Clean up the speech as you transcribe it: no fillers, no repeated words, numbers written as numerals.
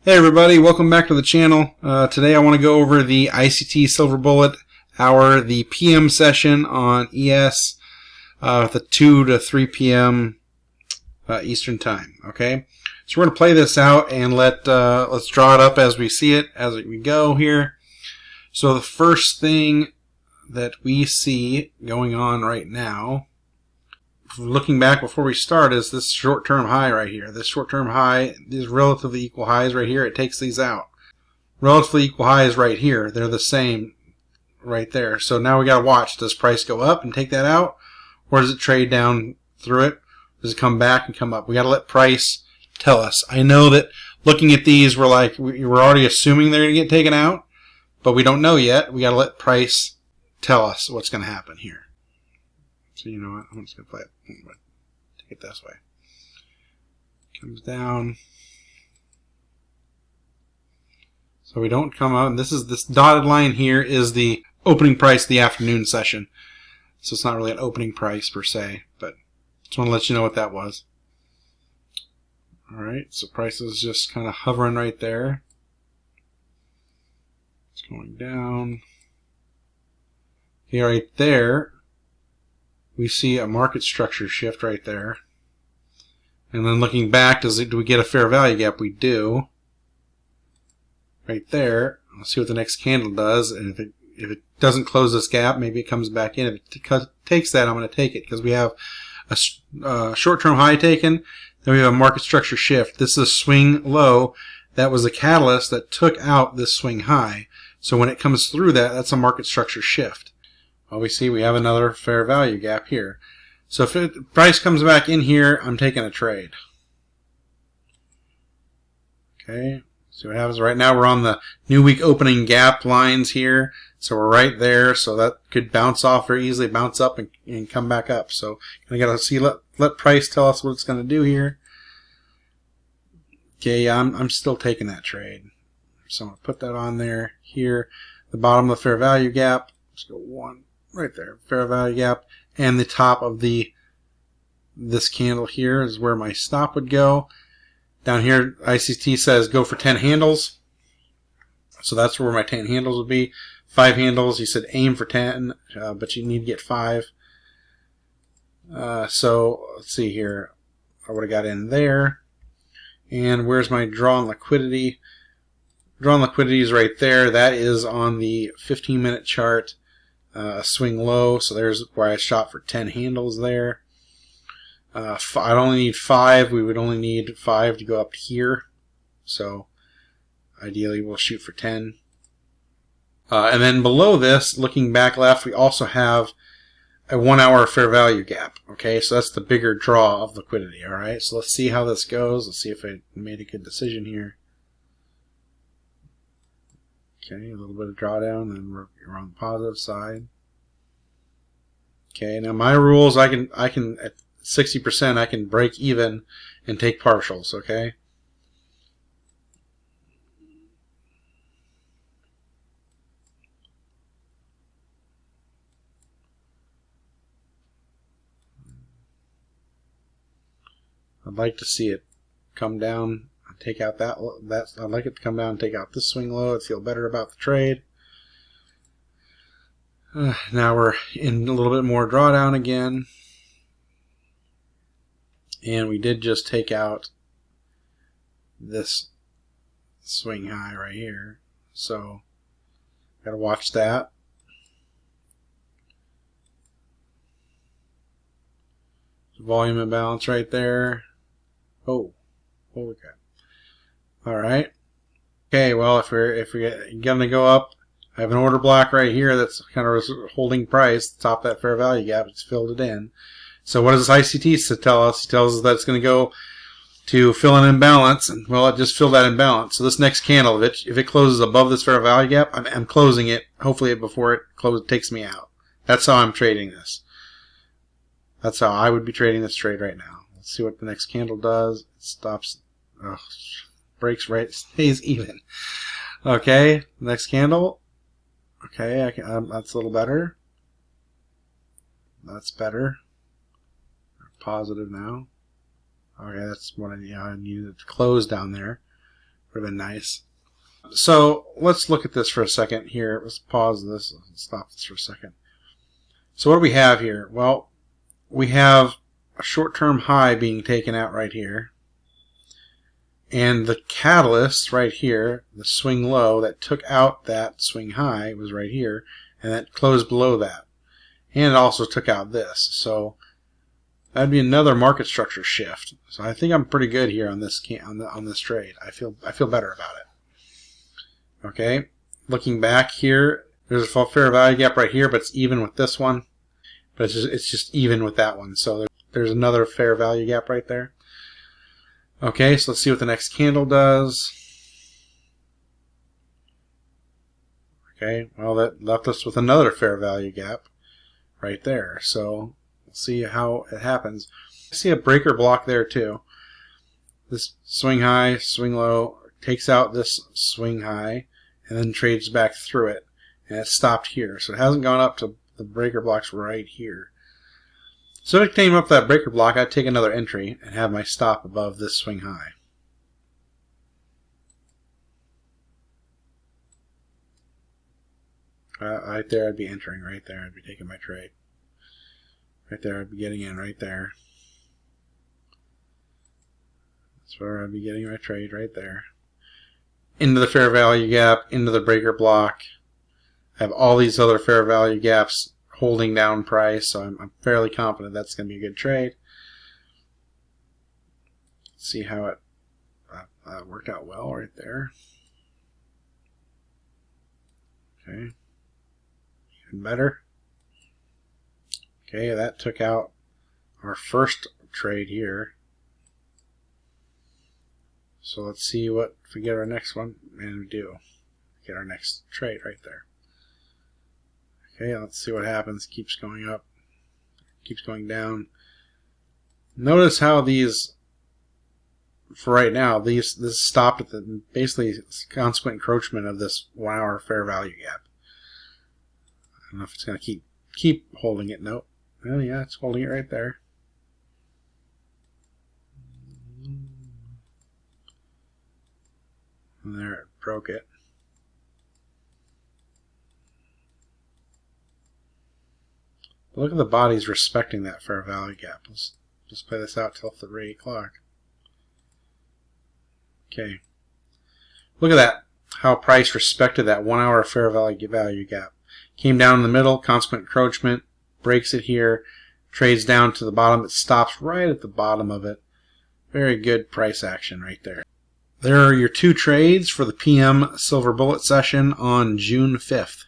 Hey everybody, welcome back to the channel. Today I want to go over the ICT Silver Bullet Hour, the PM session on ES, the 2 to 3 p.m. Eastern Time. Okay, so we're going to play this out and let's draw it up as we see it as we go here. So the first thing that we see going on right now, looking back before we start, is this short-term high right here. This short-term high, these relatively equal highs right here, it takes these out. Relatively equal highs right here, they're the same right there. So now we got to watch. Does price go up and take that out? Or does it trade down through it? Does it come back and come up? We got to let price tell us. I know that looking at these, we're already assuming they're going to get taken out, but we don't know yet. We got to let price tell us what's going to happen here. So you know what, I'm just going to play it. Take it this way. Comes down. So we don't come out, and this dotted line here is the opening price of the afternoon session. So it's not really an opening price per se, but just want to let you know what that was. Alright, so price is just kind of hovering right there. It's going down. Okay, right there, we see a market structure shift right there. And then looking back, do we get a fair value gap? We do. Right there. Let's see what the next candle does. And if it doesn't close this gap, maybe it comes back in. If it takes that, I'm going to take it because we have a short-term high taken. Then we have a market structure shift. This is a swing low. That was the catalyst that took out this swing high. So when it comes through that, that's a market structure shift. Well, we see we have another fair value gap here. So if price comes back in here, I'm taking a trade. Okay, see what happens. Right now we're on the new week opening gap lines here. So we're right there. So that could bounce off very easily, bounce up and come back up. So I got to see, let price tell us what it's going to do here. Okay, yeah, I'm still taking that trade. So I'm going to put that on there here. The bottom of the fair value gap. Let's go one. Right there, fair value gap, and the top of this candle here is where my stop would go. Down here, ICT says go for 10 handles, so that's where my 10 handles would be. 5 handles, he said aim for 10, but you need to get 5. So let's see here, I would have got in there, and where's my drawn liquidity? Drawn liquidity is right there. That is on the 15-minute chart. Swing low, so there's where I shot for 10 handles there. I'd only need 5. We would only need 5 to go up here, so ideally we'll shoot for 10. And then below this, looking back left, we also have a 1 hour fair value gap. Okay, so that's the bigger draw of liquidity. Alright, so let's see how this goes. Let's see if I made a good decision here. Okay, a little bit of drawdown, and we're on the positive side. Okay, now my rules, I can at 60% I can break even and take partials. Okay. I'd like to see it come down. Take out that. I'd like it to come down and take out this swing low. I'd feel better about the trade. Now we're in a little bit more drawdown again, and we did just take out this swing high right here. So got to watch that. Volume imbalance right there. Oh, holy crap. Alright. Okay, well, if we're going to go up, I have an order block right here that's kind of holding price. The top of that fair value gap, it's filled it in. So what does ICT tell us? He tells us that it's going to go to fill an imbalance, and well, it just filled that imbalance. So this next candle, if it closes above this fair value gap, I'm closing it, hopefully before it takes me out. That's how I'm trading this. That's how I would be trading this trade right now. Let's see what the next candle does. It stops. Oh, breaks right, stays even. Okay, next candle. Okay, that's a little better. That's better. Positive now. Okay, that's what I needed to close down there. Would have been nice. So let's look at this for a second here. Let's pause this and stop this for a second. So what do we have here? Well, we have a short-term high being taken out right here. And the catalyst right here, the swing low that took out that swing high, was right here. And that closed below that. And it also took out this. So that'd be another market structure shift. So I think I'm pretty good here on this on this trade. I feel better about it. Okay, looking back here, there's a fair value gap right here, but it's even with this one. But it's just even with that one. So there's another fair value gap right there. Okay, so let's see what the next candle does. Okay, well, that left us with another fair value gap right there. So we'll see how it happens. I see a breaker block there too. This swing high, swing low, takes out this swing high, and then trades back through it. And it stopped here. So it hasn't gone up to the breaker blocks right here. So if it came up that breaker block, I'd take another entry and have my stop above this swing high. Right there I'd be entering, right there I'd be taking my trade. Right there I'd be getting in, right there. That's where I'd be getting my trade, right there. Into the fair value gap, into the breaker block. I have all these other fair value gaps holding down price, so I'm fairly confident that's going to be a good trade. Let's see how it worked out well right there. Okay. Even better. Okay, that took out our first trade here. So let's see if we get our next one, and we do. Get our next trade right there. Okay, let's see what happens. Keeps going up, keeps going down. Notice how these, for right now, this stopped at the basically consequent encroachment of this 1 hour fair value gap. I don't know if it's going to keep holding it. Nope. Well, yeah, it's holding it right there. And there, it broke it. Look at the bodies respecting that fair value gap. Let's just play this out till 3 o'clock. Okay. Look at that. How price respected that 1 hour fair value gap. Came down in the middle, consequent encroachment, breaks it here, trades down to the bottom. It stops right at the bottom of it. Very good price action right there. There are your 2 trades for the PM Silver Bullet session on June 5th.